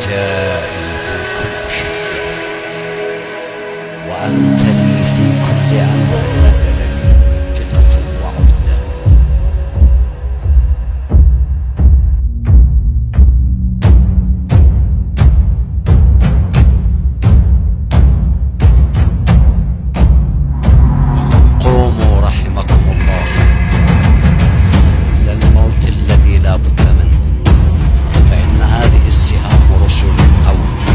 رجائي في كل شيء، وأنت لي في كل أمر نزل لي فطرة وعدة. قوموا رحمكم الله للموت الذي لا بد منه، فإن هذه السهام رسل أو إليه.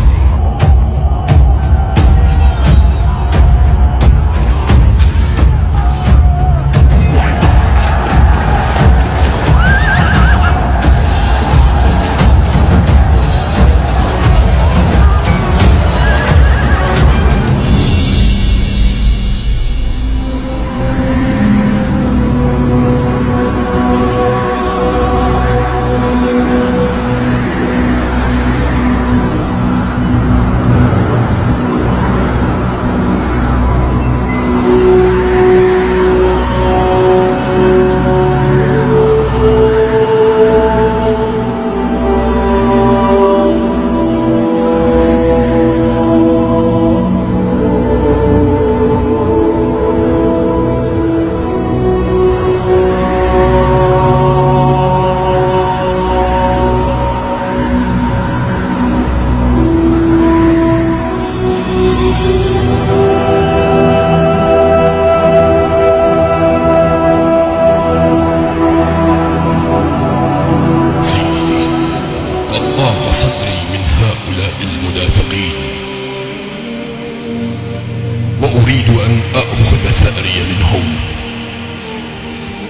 وأريد أن أأخذ ثأري منهم.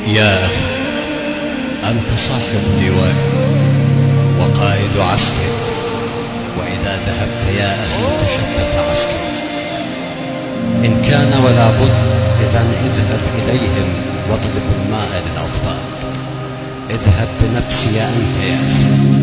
يا أخي، أنت صاحب لواء وقائد عسكر، وإذا ذهبت يا أخي تشتت عسكر. إن كان ولا بد إذن اذهب إليهم واطلب الماء للأطفال. اذهب بنفسي أنت يا أخي.